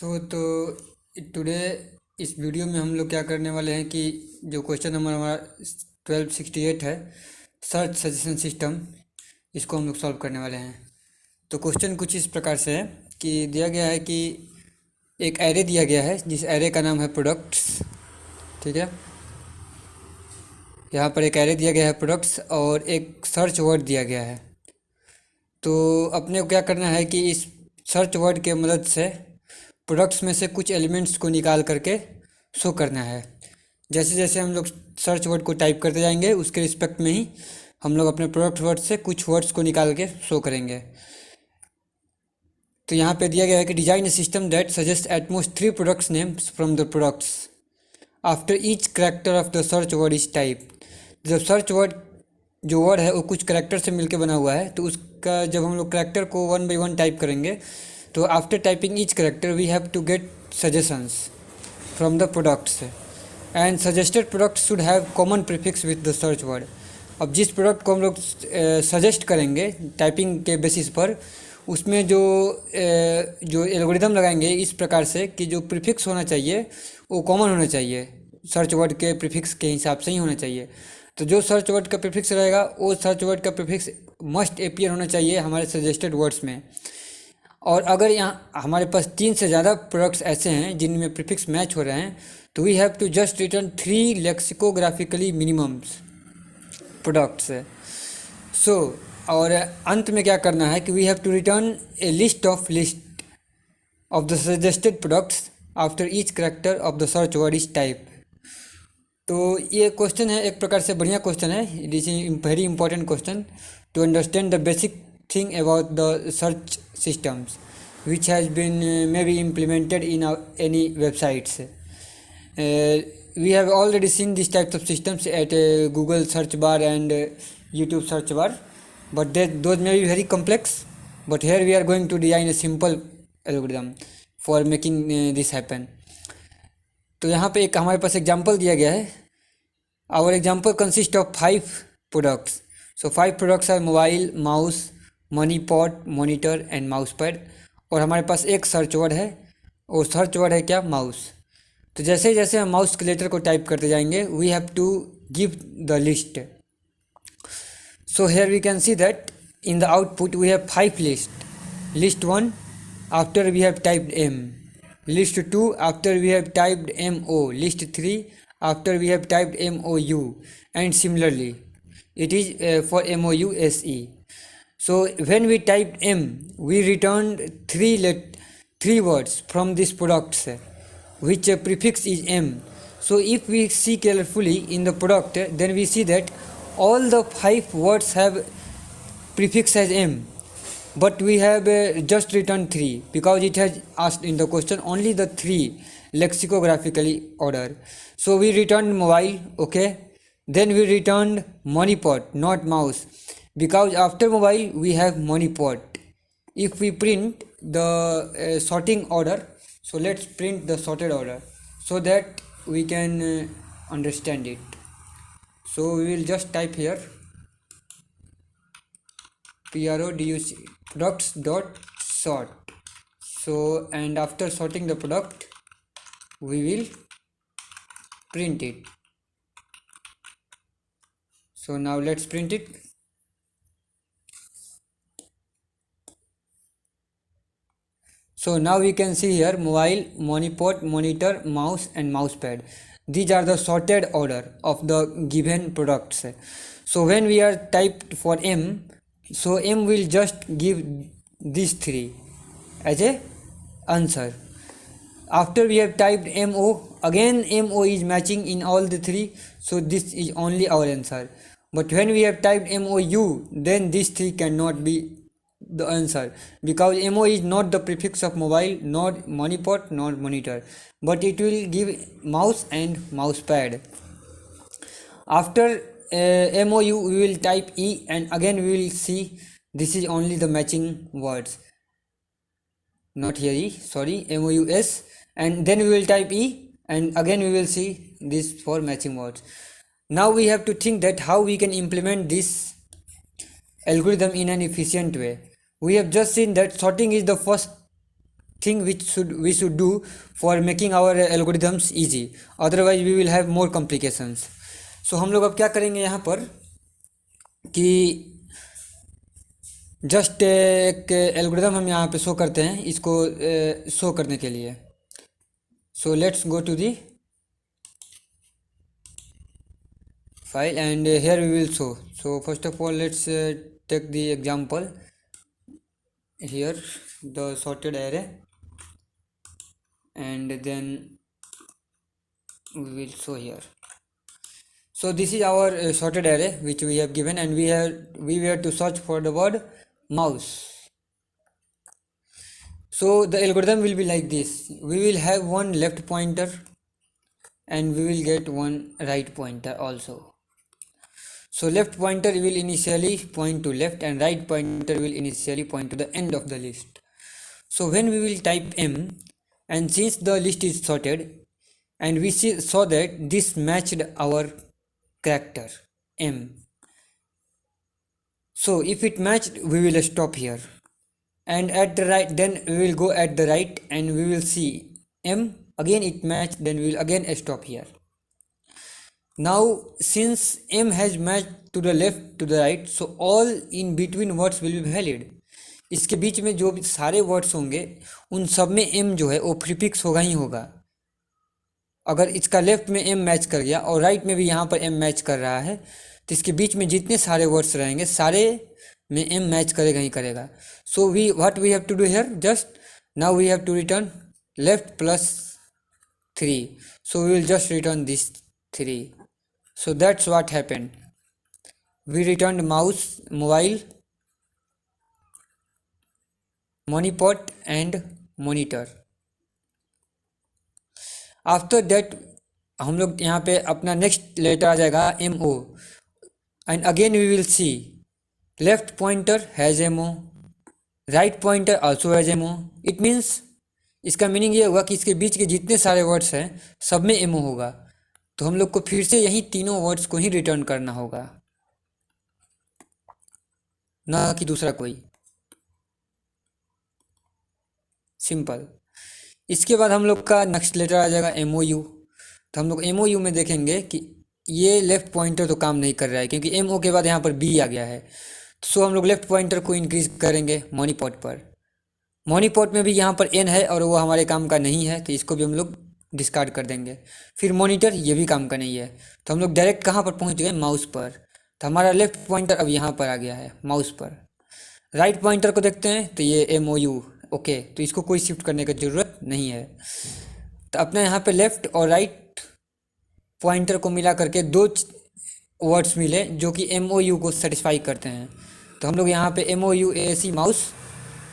तो टुडे इस वीडियो में हम लोग क्या करने वाले हैं कि जो क्वेश्चन नंबर हमारा 1268 है, सर्च सजेशन सिस्टम, इसको हम लोग सॉल्व करने वाले हैं। तो क्वेश्चन कुछ इस प्रकार से है कि दिया गया है कि एक एरे दिया गया है जिस एरे का नाम है प्रोडक्ट्स। ठीक है, यहाँ पर एक एरे दिया गया है प्रोडक्ट्स और एक सर्च वर्ड दिया गया है। तो अपने को क्या करना है कि इस सर्च वर्ड के मदद से प्रोडक्ट्स में से कुछ एलिमेंट्स को निकाल करके शो करना है। जैसे जैसे हम लोग सर्च वर्ड को टाइप करते जाएंगे उसके रिस्पेक्ट में ही हम लोग अपने प्रोडक्ट वर्ड से कुछ वर्ड्स को निकाल के शो करेंगे। तो यहाँ पे दिया गया है कि design A system that suggest at most 3 products names from the products after each character of the search word is type. जब सर्च वर्ड जो वर्ड है वो कुछ करेक्टर से मिलकर बना हुआ है, तो उसका जब हम लोग करेक्टर को 1 by 1 टाइप करेंगे तो after typing each character we have to get suggestions from the products and suggested product should have common prefix with the search word. अब जिस प्रोडक्ट को हम लोग सजेस्ट करेंगे टाइपिंग के बेसिस पर, उसमें जो एल्गोरिदम लगाएंगे इस प्रकार से कि जो प्रीफिक्स होना चाहिए वो कॉमन होना चाहिए, सर्च वर्ड के प्रीफिक्स के हिसाब से ही होना चाहिए। तो जो सर्च वर्ड का प्रीफिक्स रहेगा वो सर्च वर्ड का प्रीफिक्स मस्ट अपीयर होना चाहिए हमारे सजेस्टेड वर्ड्स में। और अगर यहाँ हमारे पास 3 से ज़्यादा प्रोडक्ट्स ऐसे हैं जिनमें प्रीफिक्स मैच हो रहे हैं, तो we have to just return 3 lexicographically minimums products. So और अंत में क्या करना है कि we have to return a list of the suggested products after each character of the search word is type. तो ये क्वेश्चन है, एक प्रकार से बढ़िया क्वेश्चन है। It is very important question to understand the basic thing about the search systems which has been maybe implemented in any websites. We have already seen these types of systems at Google search bar and YouTube search bar, but those may be very complex, but here we are going to design a simple algorithm for making this happen. तो यहाँ पे एक हमारे पास example दिया गया है। Our example consists of 5 products. So 5 products are mobile, mouse, money pot, monitor and mouse pad. और हमारे पास एक सर्च वर्ड है, और सर्च वर्ड है क्या? माउस। तो जैसे जैसे हम माउस के लेटर को टाइप करते जाएंगे we have to give the list. So here we can see that in the output we have 5 list. List 1 after we have typed M, list 2 after we have typed M O, list 3 after we have typed M O U, and similarly it is for MOUSE. So when we typed M, we returned 3 words from this products, which prefix is M. So if we see carefully in the product, then we see that all the 5 words have prefix as M, but we have just returned 3 because it has asked in the question only the 3 lexicographically order. So we returned mobile, okay. Then we returned money pot, not mouse, because after mobile we have money pot. If we print the sorting order, so let's print the sorted order so that we can understand it. So we will just type here PRODUC products dot sort. So and after sorting the product we will print it. So now let's print it. So now we can see here mobile, monipod, monitor, mouse and mousepad. These are the sorted order of the given products. So when we are typed for M, so M will just give these 3 as a answer. After we have typed MO, again MO is matching in all the 3, so this is only our answer. But when we have typed MOU, then these 3 cannot be the answer because MO is not the prefix of mobile, nor monipot, nor monitor, but it will give mouse and mousepad. After MOU we will type E, and again we will see this is only the matching words, not here E, sorry, MOUS, and then we will type E, and again we will see this for matching words. Now we have to think that how we can implement this algorithm in an efficient way. We have just seen that sorting is the first thing which we should do for making our algorithms easy, otherwise we will have more complications. So हम लोग अब क्या करेंगे यहाँ पर कि just एक algorithm हम यहाँ पे शो करते हैं इसको शो करने के लिए. So let's go to the file and here we will show. So first of all let's take the example here, the sorted array, and then we will show here. So this is our sorted array which we have given, and we were to search for the word mouse. So the algorithm will be like this. We will have one left pointer and we will get one right pointer also. So left pointer will initially point to left and right pointer will initially point to the end of the list. So when we will type M, and since the list is sorted and we saw that this matched our character M. So if it matched, we will stop here, and at the right, then we will go at the right and we will see M, again it matched, then we will again stop here. Now since M has matched to the left to the right, so all in between words will be valid. इसके बीच में जो भी सारे words होंगे उन सब में M जो है वो प्रीफिक्स होगा ही होगा. अगर इसका लेफ्ट में M मैच कर गया और राइट में भी यहाँ पर M मैच कर रहा है तो इसके बीच में जितने सारे वर्ड्स रहेंगे सारे में M मैच करेगा ही करेगा. So what we have to do here, just now we have to return left plus 3. So we will just return this 3. So that's what happened. We returned mouse, mobile, moneypot and monitor. After that हम लोग यहाँ पे अपना next letter आ जाएगा MO, and again we will see left pointer has MO, right pointer also has MO. It means इसका meaning ये हुआ कि इसके बीच के जितने सारे वर्ड्स हैं सब में MO होगा. तो हम लोग को फिर से यही तीनों वर्ड्स को ही रिटर्न करना होगा, ना कि दूसरा कोई. सिंपल. इसके बाद हम लोग का नेक्स्ट लेटर आ जाएगा MOU. तो हम लोग MOU में देखेंगे कि ये लेफ्ट पॉइंटर तो काम नहीं कर रहा है क्योंकि MO के बाद यहाँ पर B आ गया है. सो हम लोग लेफ्ट पॉइंटर को इंक्रीज करेंगे मनीपॉट पर. मनीपॉट में भी यहाँ पर N है और वो हमारे काम का नहीं है तो इसको भी हम लोग डिस्कार्ड कर देंगे. फिर मॉनिटर, ये भी काम का नहीं है तो हम लोग डायरेक्ट कहाँ पर पहुँच गए, माउस पर. तो हमारा लेफ्ट पॉइंटर अब यहाँ पर आ गया है माउस पर. राइट पॉइंटर को देखते हैं तो ये MOU. ओके, तो इसको कोई शिफ्ट करने की ज़रूरत नहीं है. तो अपना यहाँ पे लेफ्ट और राइट पॉइंटर को मिला करके दो वर्ड्स मिले जो कि MOU को सेटिस्फाई करते हैं. तो हम लोग यहाँ पे MOU AAC माउस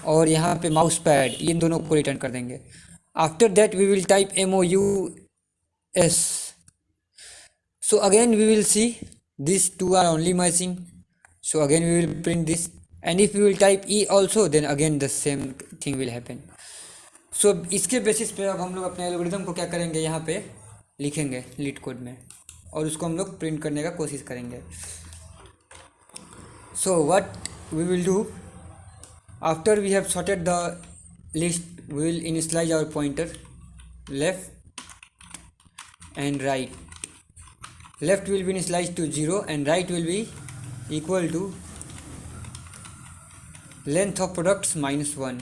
और यहाँ पे माउस पैड, इन दोनों को रिटर्न कर देंगे. After that we will type MOUS. So again we will see these two are only matching, so again we will print this, and if we will type E also then again the same thing will happen. So इसके basis पे अब हम लोग अपने algorithm को क्या करेंगे, यहाँ पे लिखेंगे लीड कोड में और उसको हम लोग प्रिंट करने का कोशिश करेंगे. So what we will do after we have sorted the list, we will initialize our pointer left and right. Left will be initialized to 0 and right will be equal to length of products minus 1.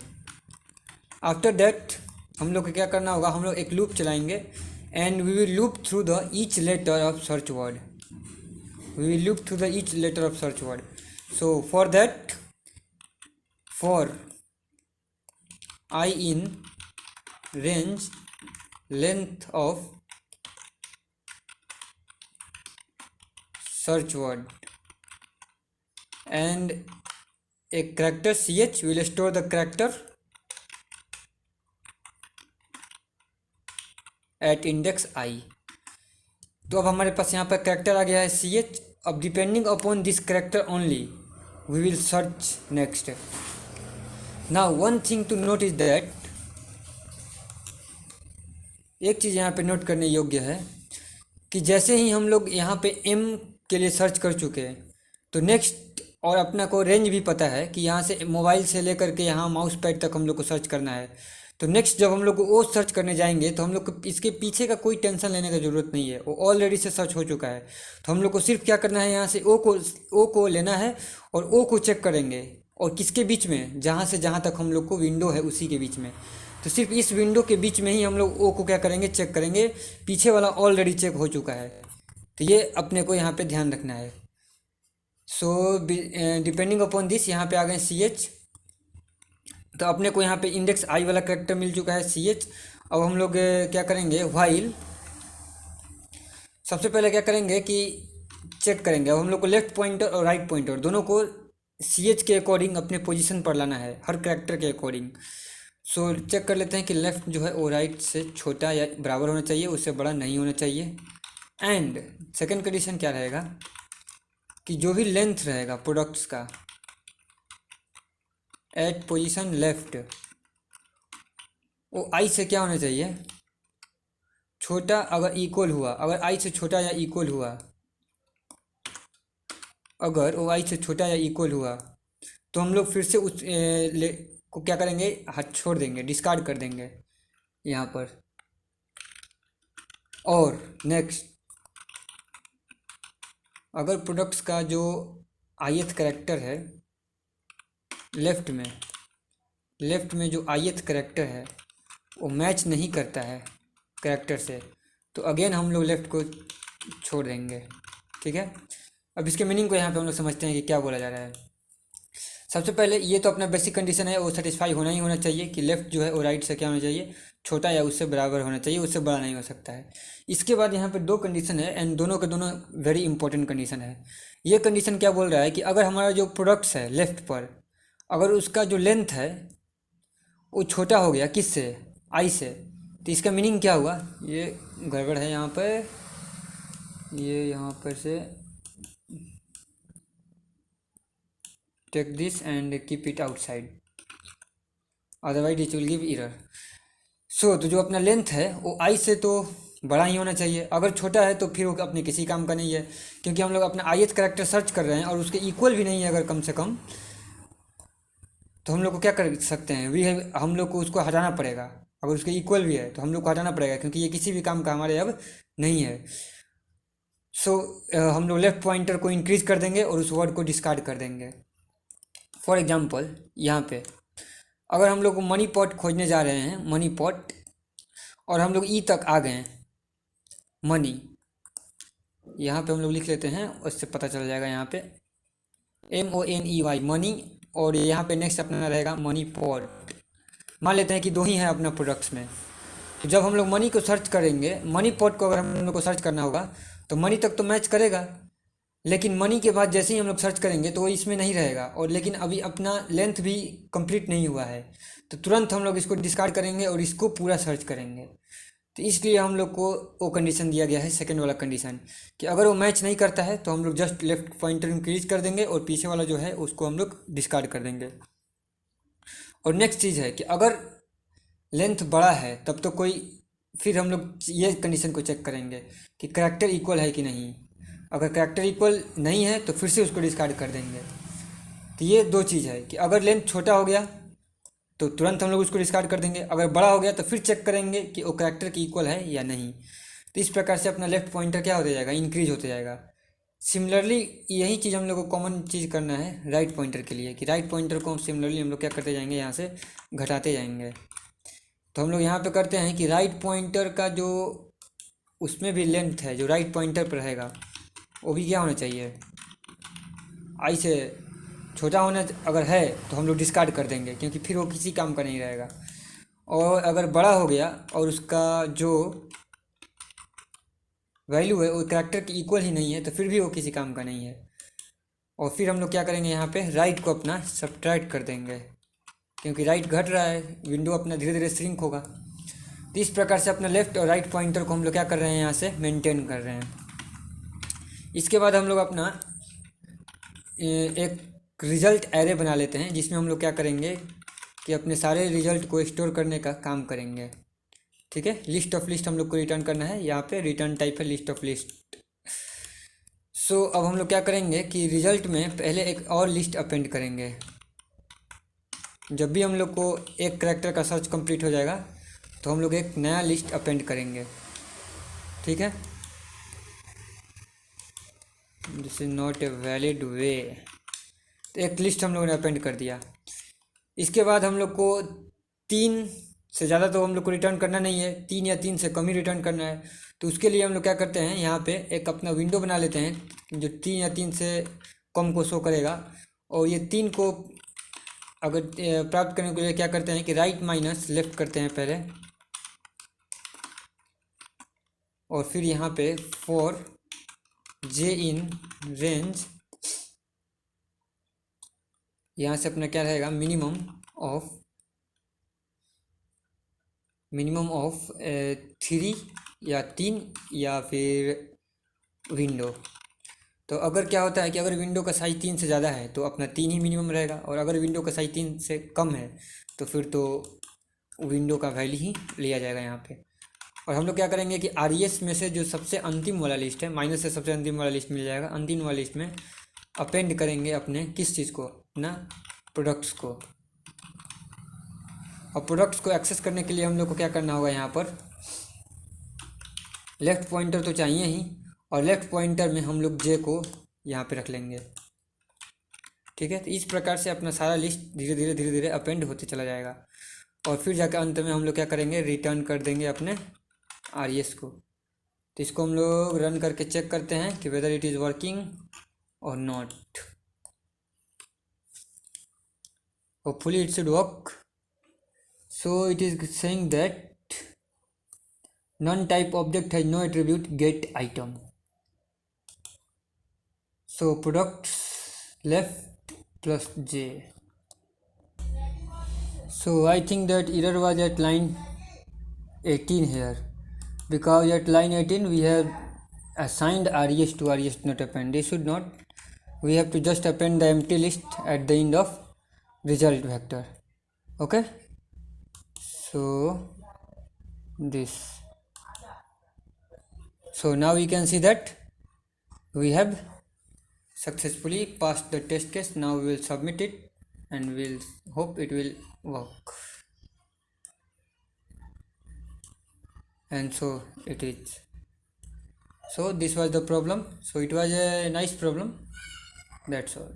After that हम लोग को क्या करना होगा, हम लोग एक loop चलाएंगे and we will loop through the each letter of search word. We will loop through the each letter of search word. So for that, for I in range length of search word and a character ch will store the character at index I. तो अब हमारे पास यहाँ पर character आ गया है ch. अब depending upon this character only we will search next. Now one thing to note is that एक चीज़ यहाँ पे नोट करने योग्य है कि जैसे ही हम लोग यहाँ पे M के लिए सर्च कर चुके हैं तो नेक्स्ट, और अपना को रेंज भी पता है कि यहाँ से मोबाइल से लेकर के यहाँ माउस पैड तक हम लोग को सर्च करना है, तो नेक्स्ट जब हम लोग को ओ सर्च करने जाएंगे तो हम लोग को इसके पीछे का कोई टेंशन लेने का ज़रूरत नहीं है, वो ऑलरेडी से सर्च हो चुका है। तो हम लोग को सिर्फ क्या करना है, यहाँ से ओ को लेना है और ओ को चेक करेंगे, और किसके बीच में, जहाँ से जहाँ तक हम लोग को विंडो है उसी के बीच में। तो सिर्फ इस विंडो के बीच में ही हम लोग ओ को क्या करेंगे, चेक करेंगे, पीछे वाला ऑलरेडी चेक हो चुका है। तो ये अपने को यहाँ पे ध्यान रखना है। सो डिपेंडिंग अपॉन दिस यहाँ पे आ गए CH। तो अपने को यहाँ पे इंडेक्स आई वाला करेक्टर मिल चुका है CH। अब हम लोग क्या करेंगे, व्हाइल सबसे पहले क्या करेंगे कि चेक करेंगे। अब हम लोग को लेफ्ट पॉइंटर और राइट पॉइंटर दोनों को CH के अकॉर्डिंग अपने पोजीशन पर लाना है, हर करेक्टर के अकॉर्डिंग। सो चेक कर लेते हैं कि लेफ़्ट जो है वो राइट से छोटा या बराबर होना चाहिए, उससे बड़ा नहीं होना चाहिए। एंड सेकंड कंडीशन क्या रहेगा कि जो भी लेंथ रहेगा प्रोडक्ट्स का एट पोजीशन लेफ्ट, वो आई से क्या होना चाहिए, छोटा। अगर इक्वल हुआ, अगर आई से छोटा या इक्वल हुआ, अगर वो आई से छोटा या इक्वल हुआ तो हम लोग फिर से उस को क्या करेंगे, हाथ छोड़ देंगे, डिस्कार्ड कर देंगे यहाँ पर। और नेक्स्ट, अगर प्रोडक्ट्स का जो ith करेक्टर है लेफ़्ट में जो ith करेक्टर है वो मैच नहीं करता है करेक्टर से, तो अगेन हम लोग लेफ़्ट को छोड़ देंगे। ठीक है, अब इसके मीनिंग को यहाँ पे हम लोग समझते हैं कि क्या बोला जा रहा है। सबसे पहले ये तो अपना बेसिक कंडीशन है, वो सेटिस्फाई होना ही होना चाहिए कि लेफ़्ट जो है वो राइट से क्या होना चाहिए, छोटा या उससे बराबर होना चाहिए, उससे बड़ा नहीं हो सकता है। इसके बाद यहाँ पे दो कंडीशन है, एंड दोनों के दोनों वेरी इंपॉर्टेंट कंडीशन है। ये कंडीशन क्या बोल रहा है कि अगर हमारा जो प्रोडक्ट्स है लेफ़्ट पर, अगर उसका जो लेंथ है वो छोटा हो गया किससे, आई से, तो इसका मीनिंग क्या हुआ, ये गड़बड़ है यहाँ पर, ये यहाँ पर से take this and keep it outside, otherwise it will give error. So तो जो अपना लेंथ है वो आई से तो बड़ा ही होना चाहिए, अगर छोटा है तो फिर वो अपने किसी काम का नहीं है, क्योंकि हम लोग अपना ith करेक्टर सर्च कर रहे हैं और उसके इक्वल भी नहीं है अगर कम से कम, तो हम लोग को क्या कर सकते हैं, हम लोग को उसको हटाना पड़ेगा। अगर उसके इक्वल भी है तो हम लोग को हटाना पड़ेगा, क्योंकि ये किसी भी काम का हमारे अब नहीं है। सो हम लोग लेफ़्ट पॉइंटर को इंक्रीज कर देंगे और उस वर्ड को डिस्कार्ड कर देंगे। फॉर एग्जाम्पल यहाँ पे अगर हम लोग मनी पॉट खोजने जा रहे हैं, मनी पॉट, और हम लोग ई तक आ गए हैं, मनी, यहाँ पे हम लोग लिख लेते हैं, उससे पता चल जाएगा यहाँ पे MONEY मनी, और यहाँ पे नेक्स्ट अपना रहेगा मनी पॉट। मान लेते हैं कि दो ही है अपना प्रोडक्ट्स में, तो जब हम लोग मनी को सर्च करेंगे, मनी पॉट को अगर हम लोग को सर्च करना होगा तो मनी तक तो मैच करेगा, लेकिन मनी के बाद जैसे ही हम लोग सर्च करेंगे तो वो इसमें नहीं रहेगा, और लेकिन अभी अपना लेंथ भी कंप्लीट नहीं हुआ है, तो तुरंत हम लोग इसको डिस्कार्ड करेंगे और इसको पूरा सर्च करेंगे। तो इसलिए हम लोग को वो कंडीशन दिया गया है, सेकंड वाला कंडीशन, कि अगर वो मैच नहीं करता है तो हम लोग जस्ट लेफ्ट पॉइंटर इंक्रीज कर देंगे और पीछे वाला जो है उसको हम लोग डिस्कार्ड कर देंगे। और नेक्स्ट चीज़ है कि अगर लेंथ बड़ा है तब तो कोई, फिर हम लोग ये कंडीशन को चेक करेंगे कि करेक्टर इक्वल है कि नहीं। अगर करेक्टर इक्वल नहीं है तो फिर से उसको डिस्कार्ड कर देंगे। तो ये दो चीज़ है कि अगर लेंथ छोटा हो गया तो तुरंत हम लोग उसको डिस्कार्ड कर देंगे, अगर बड़ा हो गया तो फिर चेक करेंगे कि वो करेक्टर की इक्वल है या नहीं। तो इस प्रकार से अपना लेफ्ट पॉइंटर क्या होता जाएगा, इंक्रीज होते जाएगा। सिमिलरली यही चीज़ हम लोग को कॉमन चीज़ करना है राइट पॉइंटर के लिए, कि राइट पॉइंटर को सिमिलरली हम लोग क्या करते जाएंगे, यहाँ से घटाते जाएंगे। तो हम लोग यहाँ पे करते हैं कि राइट पॉइंटर का जो उसमें भी लेंथ है जो राइट पॉइंटर पर रहेगा वो भी क्या होना चाहिए, आई से छोटा होना अगर है तो हम लोग डिस्कार्ड कर देंगे, क्योंकि फिर वो किसी काम का नहीं रहेगा। और अगर बड़ा हो गया और उसका जो वैल्यू है वो करेक्टर की इक्वल ही नहीं है तो फिर भी वो किसी काम का नहीं है। और फिर हम लोग क्या करेंगे, यहाँ पे राइट को अपना सब्ट्रैक्ट कर देंगे, क्योंकि राइट घट रहा है, विंडो अपना धीरे धीरे श्रिंक होगा। तो इस प्रकार से अपना लेफ़्ट और राइट पॉइंटर को हम लोग क्या कर रहे हैं, यहाँ से मेंटेन कर रहे हैं। इसके बाद हम लोग अपना एक रिज़ल्ट एरे बना लेते हैं, जिसमें हम लोग क्या करेंगे कि अपने सारे रिज़ल्ट को स्टोर करने का काम करेंगे। ठीक है, लिस्ट ऑफ लिस्ट हम लोग को रिटर्न करना है, यहाँ पे रिटर्न टाइप है लिस्ट ऑफ लिस्ट। सो अब हम लोग क्या करेंगे कि रिज़ल्ट में पहले एक और लिस्ट अपेंड करेंगे, जब भी हम लोग को एक करैक्टर का सर्च कंप्लीट हो जाएगा तो हम लोग एक नया लिस्ट अपेंड करेंगे, ठीक है। This is not a valid way. तो एक लिस्ट हम लोगों ने अपेंड कर दिया। इसके बाद हम लोग को 3 से ज़्यादा तो हम लोग को रिटर्न करना नहीं है, 3 या 3 से कम ही रिटर्न करना है। तो उसके लिए हम लोग क्या करते हैं, यहाँ पे एक अपना विंडो बना लेते हैं जो 3 या 3 से कम को शो करेगा। और ये 3 को अगर प्राप्त करने के लिए क्या करते हैं कि राइट माइनस लेफ्ट करते हैं पहले, और फिर यहाँ पे फॉर जे इन रेंज, यहाँ से अपना क्या रहेगा, मिनिमम ऑफ 3 या 3 या फिर विंडो। तो अगर क्या होता है कि अगर विंडो का साइज 3 से ज़्यादा है तो अपना 3 ही मिनिमम रहेगा, और अगर विंडो का साइज 3 से कम है तो फिर तो विंडो का वैल्यू ही लिया जाएगा यहाँ पे। और हम लोग क्या करेंगे कि RES में से जो सबसे अंतिम वाला लिस्ट है, माइनस से सबसे अंतिम वाला लिस्ट मिल जाएगा, अंतिम वाला लिस्ट में अपेंड करेंगे अपने किस चीज़ को, अपना प्रोडक्ट्स को। और प्रोडक्ट्स को एक्सेस करने के लिए हम लोग को क्या करना होगा, यहाँ पर लेफ़्ट पॉइंटर तो चाहिए ही, और लेफ़्ट पॉइंटर में हम लोग जे को यहाँ पे रख लेंगे, ठीक है। तो इस प्रकार से अपना सारा लिस्ट धीरे धीरे अपेंड होते चला जाएगा। और फिर जाकर अंत में हम लोग क्या करेंगे, रिटर्न कर देंगे अपने RES को। तो इसको हम लोग रन करके चेक करते हैं कि वेदर इट इज़ वर्किंग और not. Hopefully it should work. So it is saying that none type object has no attribute get item. So products left plus j. So I think that error was at line 18 here, because at line 18 we have assigned RES to RES not append. This should not. We have to just append the empty list at the end of result vector. Okay. So this. So now we can see that we have successfully passed the test case. Now we will submit it and we'll hope it will work. And so it is. So this was the problem. So it was a nice problem. That's all.